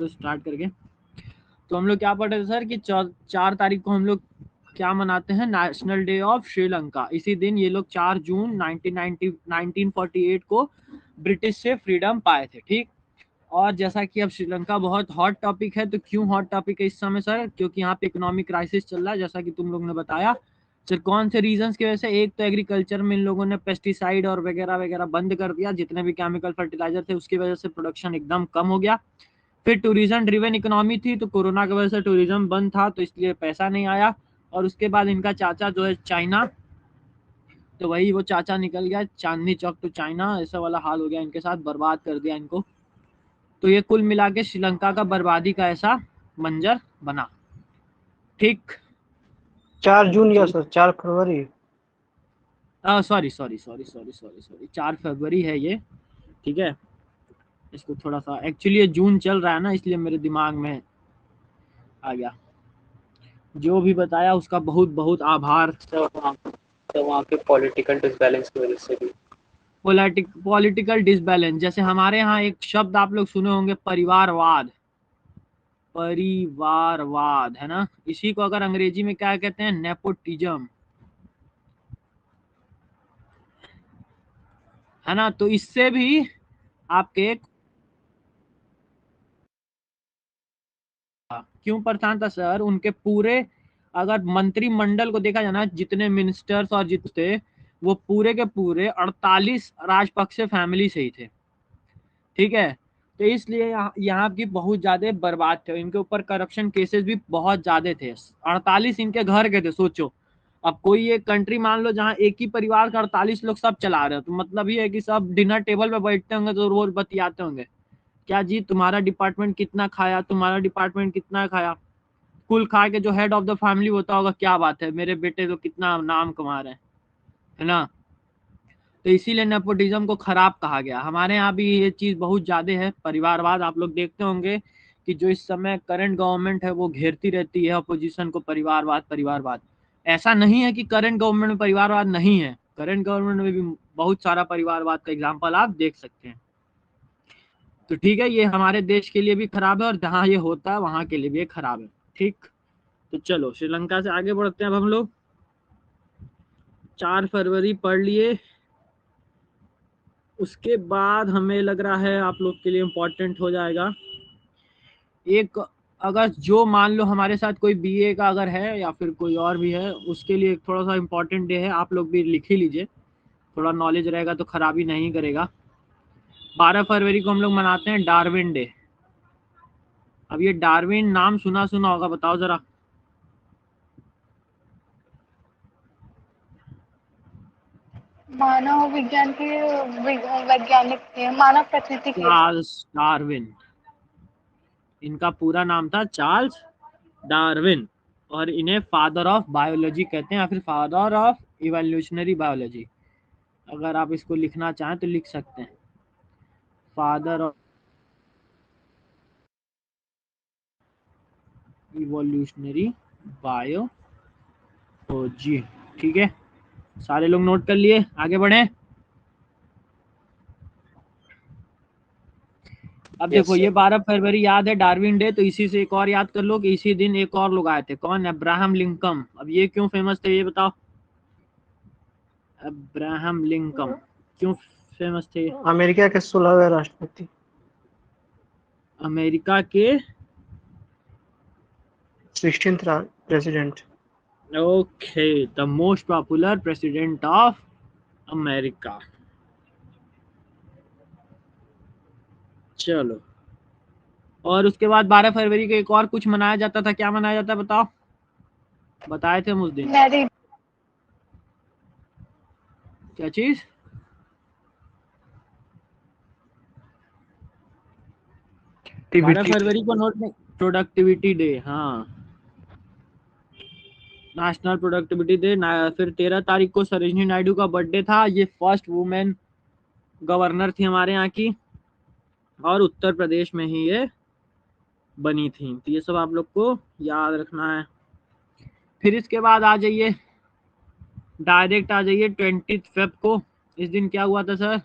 तो स्टार्ट करके तो हम लोग क्या पढ़ रहे थे सर कि 4 तारीख को हम लोग क्या मनाते हैं, नेशनल डे ऑफ श्रीलंका। इसी दिन ये लोग 4 जून 1948 को ब्रिटिश से फ्रीडम पाए थे। ठीक, और जैसा कि अब श्रीलंका बहुत हॉट टॉपिक है, तो क्यों हॉट टॉपिक है इस समय सर? क्योंकि यहाँ पे इकोनॉमिक क्राइसिस चल रहा है, जैसा कि तुम लोग ने बताया सर। कौन से रीजंस की वजह से? एक तो एग्रीकल्चर में इन लोगों ने पेस्टिसाइड और वगैरह वगैरह बंद कर दिया, जितने भी केमिकल फर्टिलाइजर थे उसकी वजह से प्रोडक्शन एकदम कम हो गया। फिर टूरिज्म ड्रिवन इकोनॉमी थी, तो कोरोना की वजह से टूरिज्म बंद था, तो इसलिए पैसा नहीं आया। और उसके बाद इनका चाचा जो है चाइना, तो वही वो चाचा निकल गया चांदनी चौक टू चाइना, ऐसा वाला हाल हो गया इनके साथ, बर्बाद कर दिया इनको। तो ये कुल मिला के श्रीलंका का बर्बादी का ऐसा मंजर बना। ठीक, 4 जून या चलिए, सर 4 फरवरी? Sorry sorry sorry sorry sorry sorry 4 फरवरी है ये। ठीक है, इसको थोड़ा सा, एक्चुअली ये जून चल रहा है ना, इसलिए मेरे दिमाग में आ गया। जो भी बताया उसका बहुत बहुत आभार। तो वहाँ पे पॉलिटिकल डिसबैलेंस की वजह से भी। पॉलिटिकल डिसबैलेंस, जैसे हमारे यहाँ एक शब्द आप लोग सुने होंगे, परिवारवाद। परिवारवाद है ना, इसी को अगर अंग्रेजी में क्या कहते हैं? नेपोटिज्म, है ना। तो इससे भी आपके क्यों परेशान था सर? उनके पूरे, अगर मंत्रिमंडल को देखा जाए ना, जितने मिनिस्टर्स और जितने, वो पूरे के पूरे 48 राजपक्षे फैमिली से ही थे। ठीक है, तो इसलिए यहाँ की बहुत ज्यादा बर्बाद थे, इनके ऊपर करप्शन केसेस भी बहुत ज्यादा थे। 48 इनके घर के थे, सोचो। अब कोई एक कंट्री मान लो जहाँ एक ही परिवार का 48 लोग सब चला रहे हो, तो मतलब ये है कि सब डिनर टेबल पे बैठते होंगे तो रोज बतियाते होंगे, क्या जी तुम्हारा डिपार्टमेंट कितना खाया, तुम्हारा डिपार्टमेंट कितना खाया। कुल खा के जो हेड ऑफ द फैमिली होता होगा, क्या बात है, मेरे बेटे तो कितना नाम कमा रहे हैं, है ना। तो इसीलिए नेपोटिज्म को खराब कहा गया। हमारे यहाँ भी ये चीज बहुत ज्यादा है, परिवारवाद। आप लोग देखते होंगे कि जो इस समय करंट गवर्नमेंट है वो घेरती रहती है अपोजिशन को, परिवारवाद परिवारवाद। ऐसा नहीं है कि करंट गवर्नमेंट में परिवारवाद नहीं है, करंट गवर्नमेंट में भी बहुत सारा परिवारवाद का एग्जाम्पल आप देख सकते हैं। तो ठीक है, ये हमारे देश के लिए भी खराब है, और जहाँ ये होता है वहां के लिए भी खराब है। ठीक, तो चलो श्रीलंका से आगे बढ़ते हैं। अब हम लोग 4 फरवरी पढ़ लिए, उसके बाद हमें लग रहा है आप लोग के लिए इम्पोर्टेंट हो जाएगा एक, अगर जो मान लो हमारे साथ कोई बीए का अगर है या फिर कोई और भी है, उसके लिए एक थोड़ा सा इम्पोर्टेंट डे है, आप लोग भी लिख ही लीजिए, थोड़ा नॉलेज रहेगा तो खराबी नहीं करेगा। 12 फरवरी को हम लोग मनाते हैं डार्विन डे। अब ये डार्विन नाम सुना सुना होगा, बताओ जरा। मानव विज्ञान के वैज्ञानिक थे, मानव प्रकृति के। चार्ल्स डार्विन, इनका पूरा नाम था चार्ल्स डार्विन, और इन्हें फादर ऑफ बायोलॉजी कहते हैं, या फिर फादर ऑफ इवोल्यूशनरी बायोलॉजी। अगर आप इसको लिखना चाहें तो लिख सकते हैं, फादर ऑफ इवोल्यूशनरी बायोलॉजी। ठीक है, सारे लोग नोट कर लिए, आगे बढ़े। अब देखो, ये 12 फरवरी याद है डार्विन डे, तो इसी से एक और याद कर लो कि इसी दिन एक और लोग आए थे। कौन? Abraham Lincoln. अब ये क्यों फेमस थे, ये बताओ। अब्राहम लिंकन क्यों फेमस थे? अमेरिका के 16वें राष्ट्रपति। अमेरिका के 16th president. Okay, the most popular president of America. चलो, और उसके बाद 12 फरवरी को एक और कुछ मनाया जाता था, क्या मनाया जाता है बताओ? बताए थे हम उस दिन, मैरी क्या चीज? 12 फरवरी को नोट में, प्रोडक्टिविटी डे, हाँ, नेशनल प्रोडक्टिविटी डे। फिर 13 तारीख को सरोजिनी नायडू का बर्थडे था, ये फर्स्ट वुमेन गवर्नर थी हमारे यहाँ की, और उत्तर प्रदेश में ही ये बनी थी। तो ये सब आप लोग को याद रखना है। फिर इसके बाद आ जाइए, डायरेक्ट आ जाइए 20 फेब को। इस दिन क्या हुआ था सर?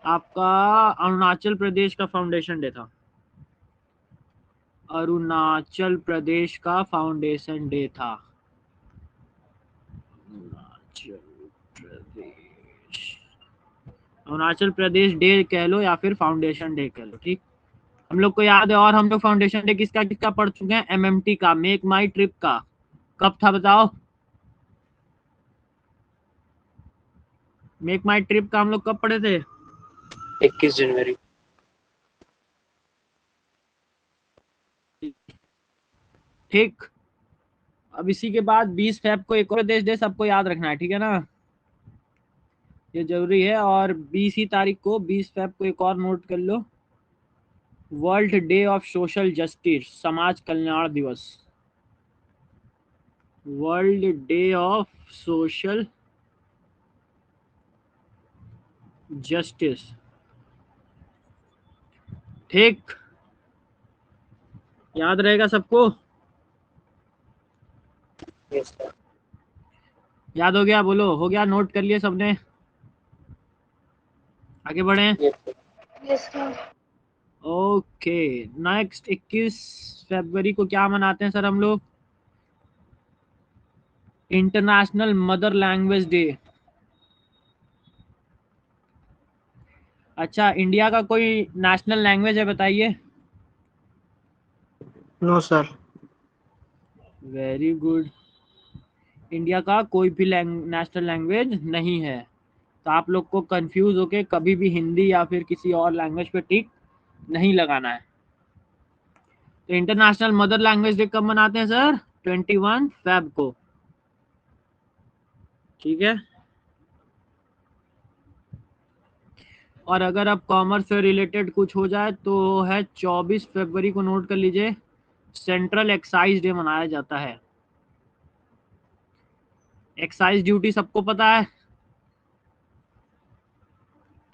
आपका अरुणाचल प्रदेश का फाउंडेशन डे था। अरुणाचल प्रदेश का फाउंडेशन डे था। अरुणाचल प्रदेश डे कह लो या फिर फाउंडेशन डे कह लो, ठीक। हम लोग को याद है। और हम लोग फाउंडेशन डे किसका किसका पढ़ चुके हैं? एमएमटी का, मेक माई ट्रिप का। कब था बताओ? मेक माई ट्रिप का हम लोग कब पढ़े थे? 21 जनवरी। ठीक। अब इसी के बाद 20 फेब को एक और देश डे सबको याद रखना है, ठीक है ना? ये जरूरी है। और 20 ही तारीख को, 20 फेब को एक और नोट कर लो, world day of social justice, समाज कल्याण दिवस। World day of social justice, ठीक। याद रहेगा सबको? Yes sir. याद हो गया? बोलो, हो गया? नोट कर लिए सबने? आगे बढ़े। Yes sir. Yes sir. Okay, next 21 फरवरी को क्या मनाते हैं सर हम लोग? International mother language day. अच्छा, इंडिया का कोई नेशनल लैंग्वेज है बताइए? No sir. Very good. India का कोई भी नेशनल लैंग्वेज नहीं है। तो आप लोग को कंफ्यूज होके कभी भी हिंदी या फिर किसी और लैंग्वेज पे टिक नहीं लगाना है। तो इंटरनेशनल मदर लैंग्वेज डे कब मनाते हैं सर? 21 फेब को, ठीक है। और अगर अब कॉमर्स से रिलेटेड कुछ हो जाए तो है 24 फरवरी को, नोट कर लीजिए, सेंट्रल एक्साइज डे मनाया जाता है। एक्साइज ड्यूटी सबको पता है?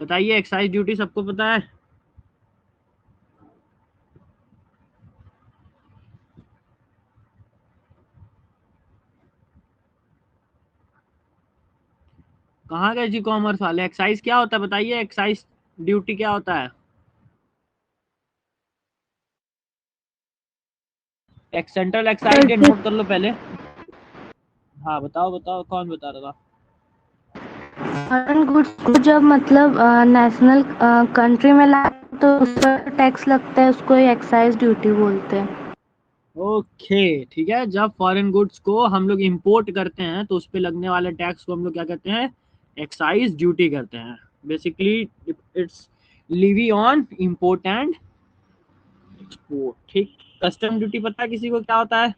बताइए, एक्साइज ड्यूटी सबको पता है? कहाँ गए जी कॉमर्स वाले? एक्साइज क्या होता है बताइए? एक्साइज ड्यूटी क्या होता है? एक सेंट्रल एक्साइज डे नोट कर लो पहले। हाँ बताओ बताओ, कौन बता रहा था? फॉरेन गुड्स को जब मतलब नेशनल कंट्री में लाते तो उस पर टैक्स लगता है, उसको एक्साइज ड्यूटी बोलते हैं। ओके, ठीक है। जब फॉरेन गुड्स को हम लोग इंपोर्ट करते हैं तो उस पे लगने वाले टैक्स को हम लोग क्या कहते हैं? एक्साइज ड्यूटी कहते हैं। Basically it's levy on import and export, ठीक। कस्टम ड्यूटी पता है किसी को क्या होता है?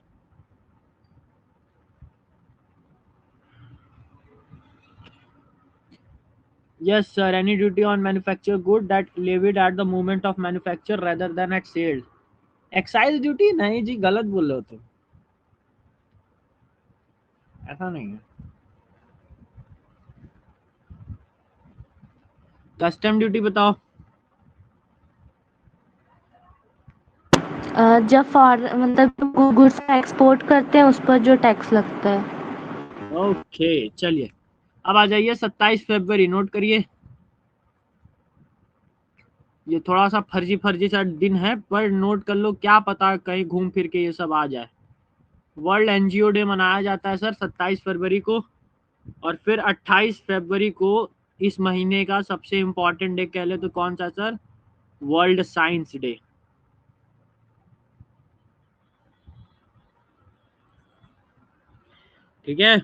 Yes, sir. Any duty on manufactured good that levied at the moment of manufacture rather than at sale. Excise duty नहीं जी, गलत बोल रहे हो तुम। ऐसा नहीं है। कस्टम ड्यूटी बताओ। जब मतलब गुड्स एक्सपोर्ट करते हैं उस पर जो टैक्स लगता है। ओके, चलिए अब आ जाइए 27 फरवरी, नोट करिए। ये थोड़ा सा फर्जी फर्जी सा दिन है, पर नोट कर लो, क्या पता कहीं घूम फिर के ये सब आ जाए। वर्ल्ड एनजीओ डे मनाया जाता है सर 27 फरवरी को। और फिर 28 फरवरी को इस महीने का सबसे इम्पोर्टेंट डे कह ले तो कौन सा सर? World science day. ठीक है।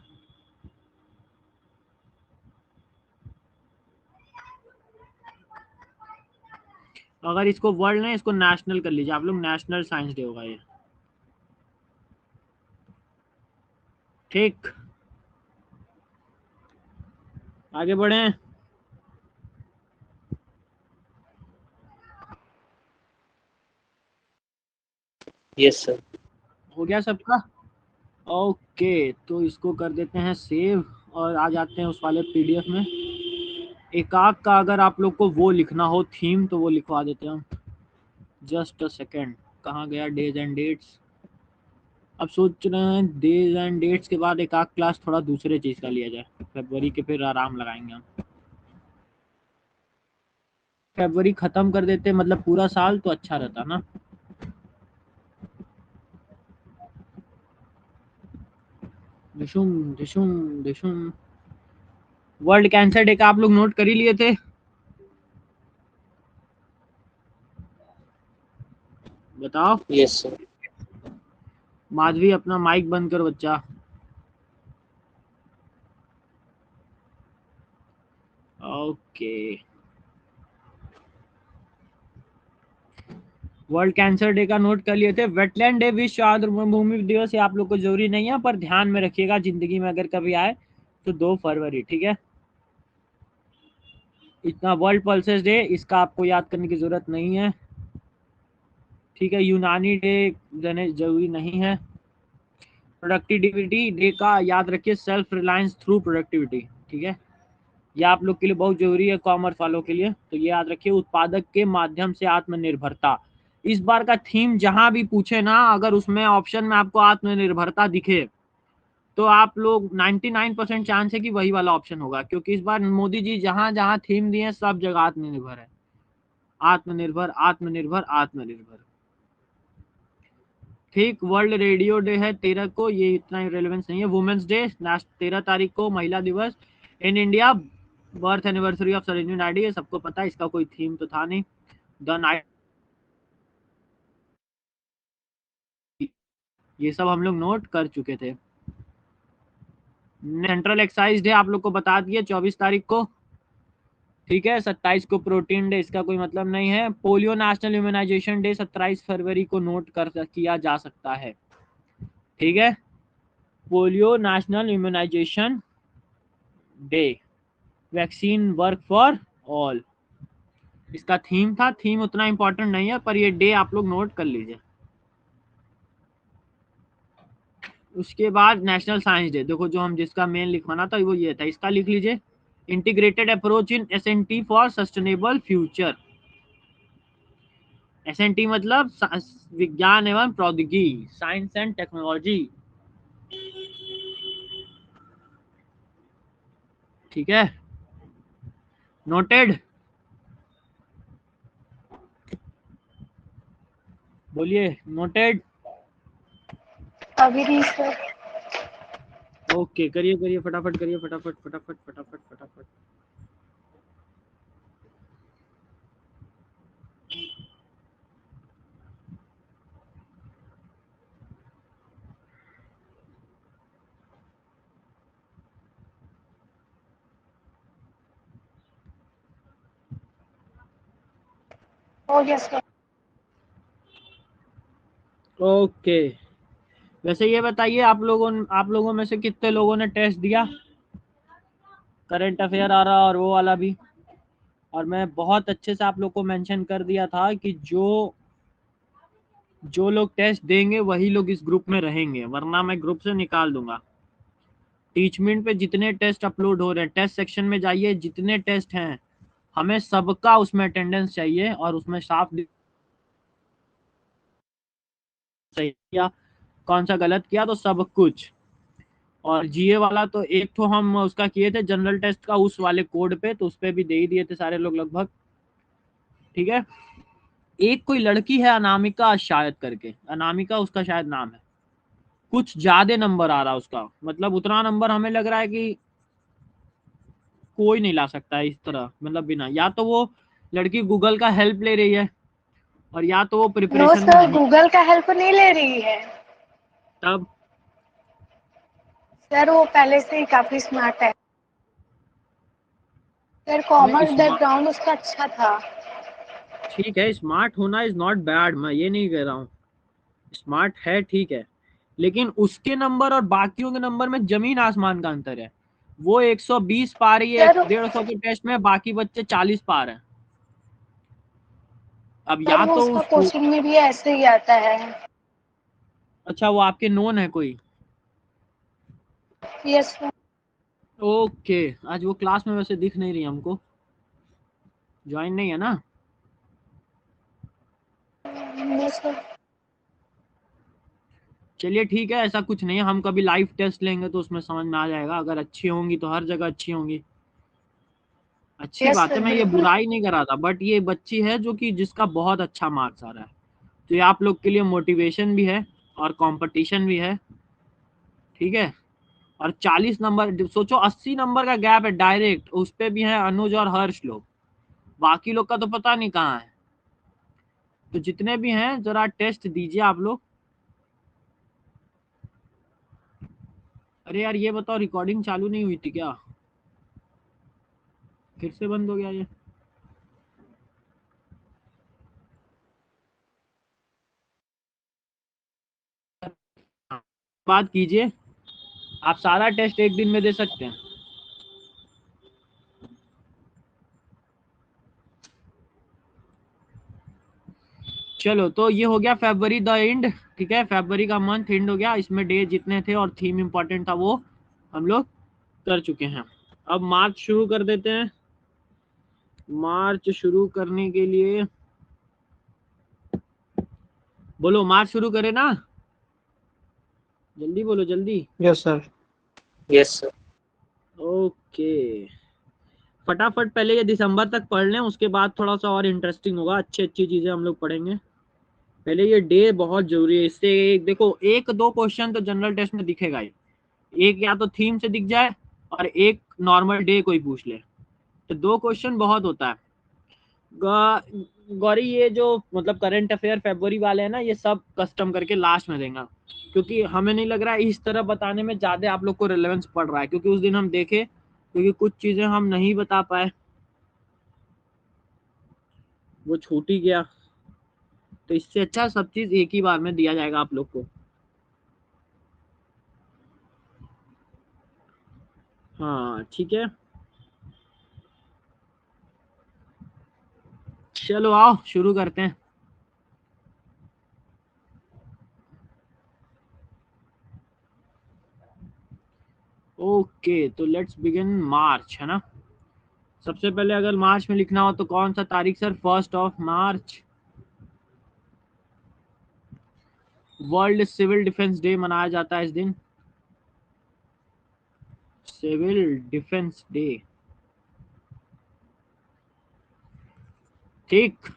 अगर इसको वर्ल्ड नहीं, इसको नेशनल कर लीजिए आप लोग, नेशनल साइंस डे होगा ये, ठीक। आगे बढ़े। Yes sir. हो गया सबका? ओके, तो इसको कर देते हैं सेव और आ जाते हैं उस वाले पीडीएफ में। एकाक का अगर आप लोग को वो लिखना हो थीम तो वो लिखवा देते हैं हम। जस्ट अ सेकेंड, कहाँ गया डेज एंड डेट्स? अब सोच रहे हैं डेज एंड डेट्स के बाद एकाक क्लास थोड़ा दूसरे चीज़ का लिया जाए। फरवरी के फिर आराम लगाएंगे हम। फरवरी ख़त्म कर देते मतलब पूरा साल, तो अच्छा रहता ना। दिशुम दिशुम दिशुम। वर्ल्ड कैंसर डे का आप लोग नोट कर ही लिए थे? बताओ। Yes sir. माधवी अपना माइक बंद कर बच्चा। ओके। वर्ल्ड कैंसर डे का नोट कर लिए थे। वेटलैंड डे, विश्व आर्द्रभूमि दिवस, ये आप लोग को जरूरी नहीं है पर ध्यान में रखिएगा, जिंदगी में अगर कभी आए तो 2 फरवरी, ठीक है। इतना वर्ल्ड पल्सेस डे, इसका आपको याद करने की जरूरत नहीं है, ठीक है। यूनानी डे जरूरी नहीं है। प्रोडक्टिविटी डे का याद रखिए, सेल्फ रिलायंस थ्रू प्रोडक्टिविटी, ठीक है। ये आप लोग के लिए बहुत जरूरी है, कॉमर्स वालों के लिए, तो ये याद रखिए। उत्पादक के माध्यम से आत्मनिर्भरता, इस बार का थीम जहां भी पूछे ना, अगर उसमें ऑप्शन में आपको आत्मनिर्भरता दिखे तो आप लोग 99% चांस है कि वही वाला ऑप्शन होगा, क्योंकि इस बार मोदी जी जहां जहां थीम दिए सब जगह आत्मनिर्भर है। आत्मनिर्भर आत्मनिर्भर आत्मनिर्भर, ठीक। वर्ल्ड रेडियो डे है 13 को, ये इतना रेलेवेंस नहीं है। वुमेन्स डे 13 तारीख को, महिला दिवस। In India, birth anniversary of Sarojini Naidu, ये सबको पता है, इसका कोई थीम तो था नहीं। द नाइट, ये सब हम लोग नोट कर चुके थे। सेंट्रल एक्साइज डे आप लोग को बता दिए 24 तारीख को, ठीक है। 27 को प्रोटीन डे, इसका कोई मतलब नहीं है। पोलियो नेशनल इम्यूनाइजेशन डे 27 फरवरी को नोट कर किया जा सकता है, ठीक है। Polio national immunisation day, vaccine work for all, इसका थीम था। थीम उतना इंपॉर्टेंट नहीं है पर ये डे आप लोग नोट कर लीजिए। उसके बाद नेशनल साइंस डे, देखो जो हम जिसका मेन लिखवाना था वो ये था, इसका लिख लीजिए। Integrated approach in SNT for sustainable future. SNT मतलब विज्ञान एवं प्रौद्योगिकी, साइंस एंड टेक्नोलॉजी, ठीक है। नोटेड, बोलिए नोटेड। अभी नहीं सर। ओके, करिए करिए फटाफट, करिए फटाफट फटाफट फटाफट फटाफट। हो गया सर। ओके, वैसे ये बताइए आप लोगों में से कितने लोगों ने टेस्ट दिया? करंट अफेयर आ रहा और वो वाला भी, और मैं बहुत अच्छे से आप लोग को मेंशन कर दिया था कि जो लोग टेस्ट देंगे वही लोग इस ग्रुप में रहेंगे, वरना मैं ग्रुप से निकाल दूंगा। टीचमेंट पे जितने टेस्ट अपलोड हो रहे हैं, टेस्ट सेक्शन में जाइए, जितने टेस्ट हैं हमें सबका उसमें अटेंडेंस चाहिए, और उसमें साफ सही किया, कौन सा गलत किया, तो सब कुछ। और जीए वाला तो एक तो हम उसका किए थे जनरल टेस्ट का, उस वाले कोड पे, तो उस पे भी दे ही दिए थे सारे लोग लगभग, ठीक है। एक कोई लड़की है अनामिका शायद करके, अनामिका उसका शायद नाम है, कुछ ज्यादा नंबर आ रहा उसका, मतलब उतना नंबर हमें लग रहा है कि कोई नहीं ला सकता है इस तरह, मतलब बिना, या तो वो लड़की गूगल का हेल्प ले रही है, और या तो वो नो प्रिपरेशन में सर, नहीं। गूगल का हेल्प नहीं ले रही है तब सर, वो पहले से ही काफी स्मार्ट है सर। मैं कॉमर्स स्मार्ट, बैकग्राउंड उसका अच्छा था। ठीक है, स्मार्ट होना इज नॉट बैड, मैं ये नहीं कह रहा हूँ, स्मार्ट है ठीक है, लेकिन उसके नंबर और बाकियों के नंबर में जमीन आसमान का अंतर है। वो 120 पा रही है सर 150 के टेस्ट में, बाकी बच्चे 40 पा रहे हैं। अब सर या वो तो उसका उसको, कोचिंग में भी ऐसे ही आता है। अच्छा वो आपके नोन है कोई? Yes sir. ओके, आज वो क्लास में वैसे दिख नहीं रही हमको, ज्वाइन नहीं है ना? No sir. चलिए ठीक है, ऐसा कुछ नहीं है, हम कभी लाइव टेस्ट लेंगे तो उसमें समझ में आ जाएगा, अगर अच्छी होंगी तो हर जगह अच्छी होंगी, अच्छी यस बात है, सर, मैं ये बिल्कुल। बुराई नहीं कर रहा था, बट ये बच्ची है जो कि जिसका बहुत अच्छा मार्क्स आ रहा है, तो ये आप लोग के लिए मोटिवेशन भी है और कंपटीशन भी है, ठीक है। और 40 नंबर, सोचो 80 नंबर का गैप है डायरेक्ट, उस पे भी है अनुज और हर्ष लोग, बाकी लोग का तो पता नहीं कहाँ है। तो जितने भी हैं जरा टेस्ट दीजिए आप लोग। अरे यार ये बताओ, रिकॉर्डिंग चालू नहीं हुई थी क्या? फिर से बंद हो गया ये। बात कीजिए, आप सारा टेस्ट एक दिन में दे सकते हैं। चलो तो ये हो गया फरवरी द एंड, ठीक है, फरवरी का मंथ एंड हो गया, इसमें डे जितने थे और थीम इंपॉर्टेंट था वो हम लोग कर चुके हैं। अब मार्च शुरू कर देते हैं। मार्च शुरू करने के लिए बोलो, मार्च शुरू करें ना, जल्दी बोलो जल्दी। Yes sir. Yes sir. Okay, फटाफट पहले ये दिसंबर तक पढ़ लें, उसके बाद थोड़ा सा और इंटरेस्टिंग होगा, अच्छी अच्छी चीजें हम लोग पढ़ेंगे। पहले ये डे बहुत जरूरी है, इससे देखो एक दो क्वेश्चन तो जनरल टेस्ट में दिखेगा ही, एक या तो थीम से दिख जाए और एक नॉर्मल डे कोई पूछ ले, तो दो क्वेश्चन बहुत होता है। गौरी ये जो मतलब करंट अफेयर फरवरी वाले हैं ना, ये सब कस्टम करके लास्ट में देंगे, क्योंकि हमें नहीं लग रहा है इस तरह बताने में ज्यादा आप लोग को रिलेवेंस पड़ रहा है, क्योंकि उस दिन हम देखे, क्योंकि कुछ चीजें हम नहीं बता पाए, वो छूट ही गया, तो इससे अच्छा सब चीज एक ही बार में दिया जाएगा आप लोग को। हाँ ठीक है, चलो आओ शुरू करते हैं। ओके तो लेट्स बिगिन मार्च, है ना। सबसे पहले अगर मार्च में लिखना हो तो कौन सा तारीख सर? 1 मार्च। वर्ल्ड सिविल डिफेंस डे मनाया जाता है इस दिन, सिविल डिफेंस डे, ठीक।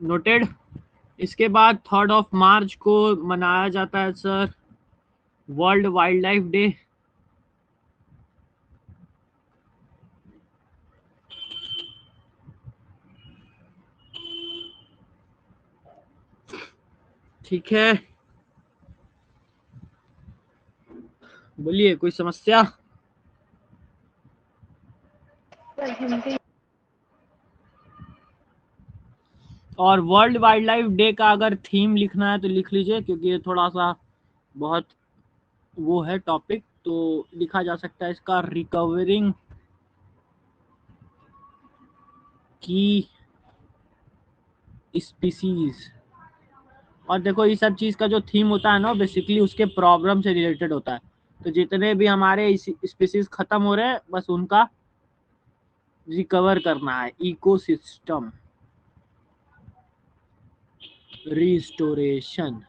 नोटेड। इसके बाद 3 मार्च को मनाया जाता है sir world wild life day, ठीक है। बोलिए कोई समस्या? हिंदी। और वर्ल्ड वाइल्ड लाइफ डे का अगर थीम लिखना है तो लिख लीजिए, क्योंकि ये थोड़ा सा बहुत वो है टॉपिक, तो लिखा जा सकता है इसका रिकवरिंग की स्पीसीज। और देखो ये सब चीज का जो थीम होता है ना, बेसिकली उसके प्रॉब्लम से रिलेटेड होता है, तो जितने भी हमारे स्पीसीज खत्म हो रहे हैं बस उनका रिकवर करना है, इकोसिस्टम रिस्टोरेशन,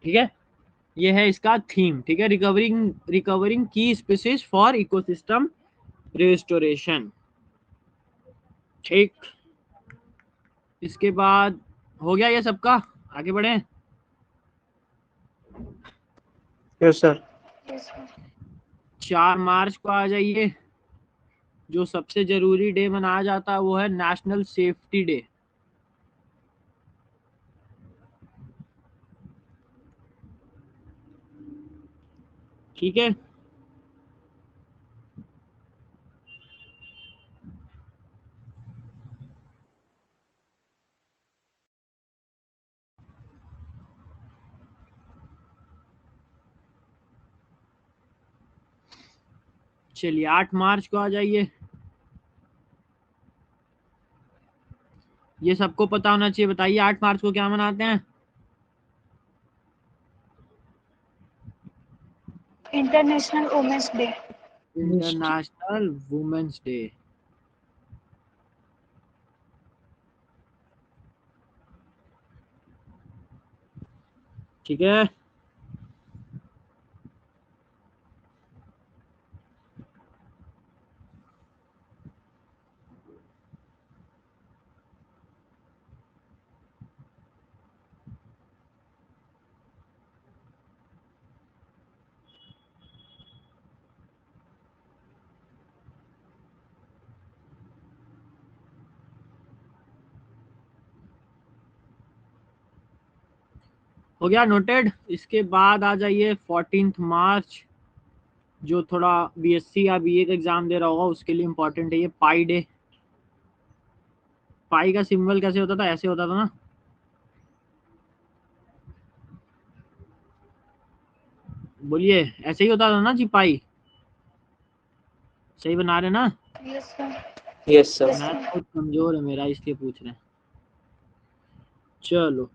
ठीक है, ये है इसका थीम, ठीक है, रिकवरिंग की स्पीसीज फॉर इकोसिस्टम रिस्टोरेशन, ठीक। इसके बाद हो गया ये सबका, आगे बढ़े। Yes sir. 4 मार्च को आ जाइए, जो सबसे जरूरी डे मनाया जाता है वो है नेशनल सेफ्टी डे, ठीक है। चलिए 8 मार्च को आ जाइए, ये सबको पता होना चाहिए, बताइए 8 मार्च को क्या मनाते हैं? International women's day. International women's day, ठीक है। हो गया, नोटेड। इसके बाद आ जाइए 14 मार्च, जो थोड़ा बीएससी या बीए का एग्जाम दे रहा होगा उसके लिए इम्पोर्टेंट है ये पाई डे। पाई का सिंबल कैसे होता था? ऐसे होता था ना, बोलिए, ऐसे ही होता था ना जी पाई? सही बना रहे ना? Yes sir. Yes, sir. Math बहुत कमजोर है मेरा, इसलिए पूछ रहे हैं। चलो,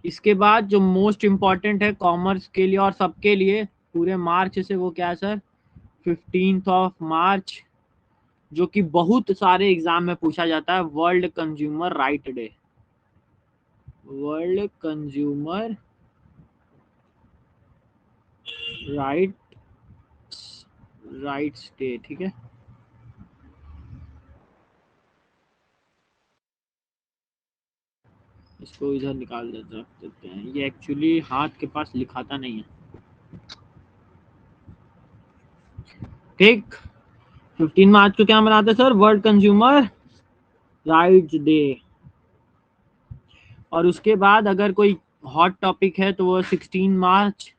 इसके बाद जो मोस्ट इम्पोर्टेंट है कॉमर्स के लिए और सबके लिए पूरे मार्च से, वो क्या है सर? 15 मार्च, जो कि बहुत सारे एग्जाम में पूछा जाता है, world consumer right day. World consumer rights day, ठीक है। इसको इधर निकाल देते हैं, ये एक्चुअली हाथ के पास लिखाता नहीं है, ठीक। 15 मार्च को क्या मनाते हैं sir? World consumer rights day. और उसके बाद अगर कोई हॉट टॉपिक है तो वो 16 मार्च।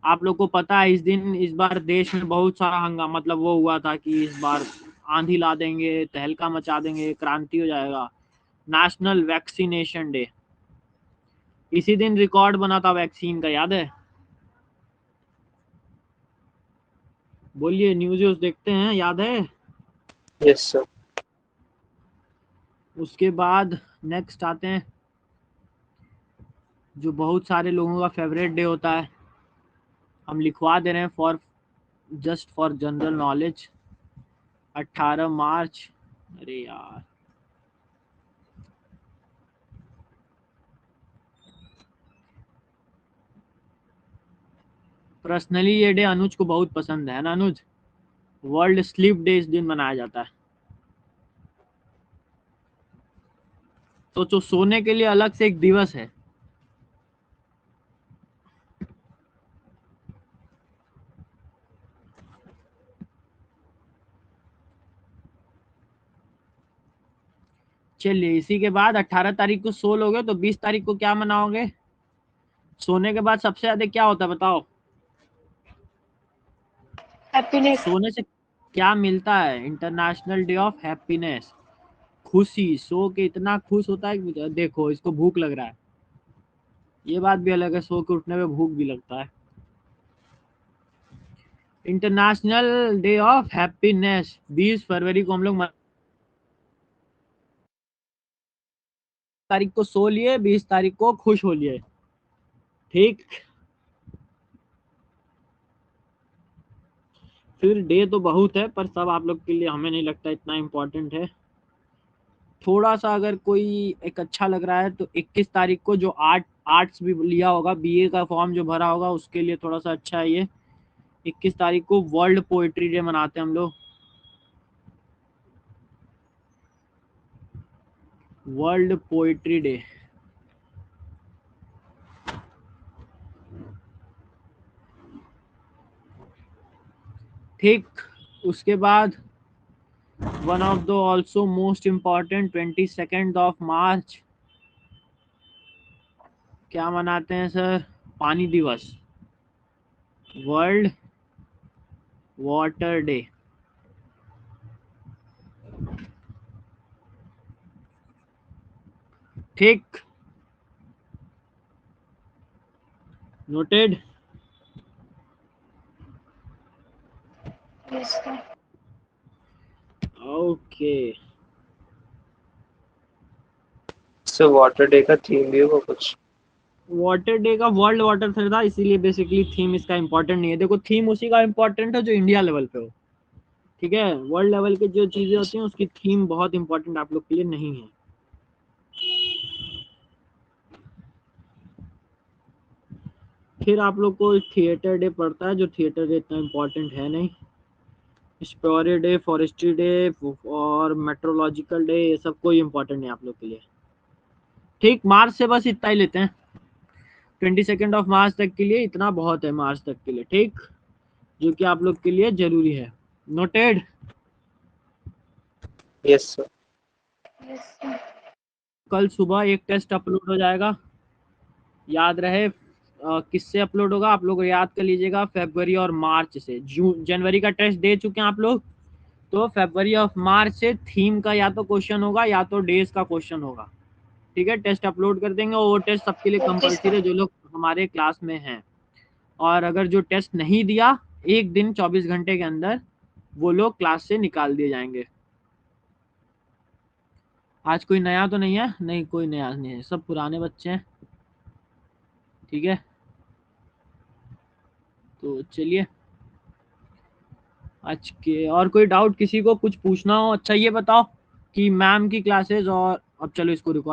आप लोग को पता है इस बार देश में बहुत सारा हंगामा, मतलब वो हुआ था कि इस बार आंधी ला देंगे, तहलका मचा देंगे, क्रांति हो जाएगा। नेशनल वैक्सीनेशन डे, इसी दिन रिकॉर्ड बना था वैक्सीन का, याद है? बोलिए, न्यूज़ देखते हैं, याद है? Yes, sir. उसके बाद नेक्स्ट आते हैं जो बहुत सारे लोगों का फेवरेट डे होता है, हम लिखवा दे रहे हैं जस्ट फॉर जनरल नॉलेज, 18 मार्च। अरे यार, पर्सनली ये डे अनुज को बहुत पसंद है ना अनुज? वर्ल्ड स्लीप डे इस दिन मनाया जाता है। तो जो सोने के लिए अलग से एक दिवस है। चलिए, इसी के बाद 18 तारीख को सो लोगे तो 20 तारीख को क्या मनाओगे? सोने के बाद सबसे ज्यादा क्या होता है बताओ? हैप्पीनेस। सोने से क्या मिलता है? इंटरनेशनल डे ऑफ हैप्पीनेस, खुशी। सो के इतना खुश होता है कि देखो इसको भूख लग रहा है, ये बात भी अलग है, सो के उठने में भूख भी लगता है। इंटरनेशनल डे ऑफ हैप्पीनेस 20 फरवरी को हम लोग तारीख को सो लिए, 20 तारीख को खुश हो लिए, ठीक। फिर डे तो बहुत है, पर सब आप लोग के लिए हमें नहीं लगता इतना इम्पोर्टेंट है। थोड़ा सा अगर कोई एक अच्छा लग रहा है तो 21 तारीख को जो आर्ट्स भी लिया होगा, बीए का फॉर्म जो भरा होगा, उसके लिए थोड़ा सा अच्छा है ये। 21 तारीख को वर्ल्ड पोएट्री डे मनाते हैं हम लोग, वर्ल्ड पोएट्री डे, ठीक। उसके बाद one of the also most important 22 मार्च क्या मनाते हैं सर? पानी दिवस, वर्ल्ड वाटर डे, ठीक। Noted. Yes sir. Okay, So water day का theme भी होगा कुछ? वाटर डे का वर्ल्ड वाटर था, इसीलिए बेसिकली थीम इसका इम्पोर्टेंट नहीं है। देखो, थीम उसी का इम्पोर्टेंट है जो इंडिया लेवल पे हो, ठीक है। वर्ल्ड लेवल के जो चीजें होती हैं उसकी थीम बहुत इंपॉर्टेंट आप लोग के लिए नहीं है। फिर आप लोग को थिएटर डे पड़ता है, जो थिएटर डे इतना इम्पोर्टेंट है नहीं। स्टोरी डे, फॉरेस्ट्री डे और मेट्रोलॉजिकल डे, ये सब कोई इम्पोर्टेंट नहीं आप लोग के लिए, ठीक। मार्च से बस इतना ही लेते हैं, 22 मार्च तक के लिए इतना बहुत है, मार्च तक के लिए, ठीक, जो कि आप लोग के लिए जरूरी है। Noted. Yes, sir. Yes sir. कल सुबह एक टेस्ट अपलोड हो जाएगा, याद रहे। किससे अपलोड होगा आप लोग याद कर लीजिएगा, फरवरी और मार्च से। जनवरी का टेस्ट दे चुके हैं आप लोग, तो फरवरी और मार्च से थीम का या तो क्वेश्चन होगा या तो डेज का क्वेश्चन होगा, ठीक है। टेस्ट अपलोड कर देंगे और वो टेस्ट सबके लिए कंपलसरी है जो लोग हमारे क्लास में हैं। और अगर जो टेस्ट नहीं दिया, एक दिन 24 घंटे के अंदर वो लोग क्लास से निकाल दिए जाएंगे। आज कोई नया तो नहीं है? नहीं, कोई नया नहीं है, सब पुराने बच्चे हैं, ठीक है। तो चलिए, आज के और कोई डाउट किसी को कुछ पूछना हो? अच्छा ये बताओ कि मैम की क्लासेस और अब चलो इसको रिकॉर्ड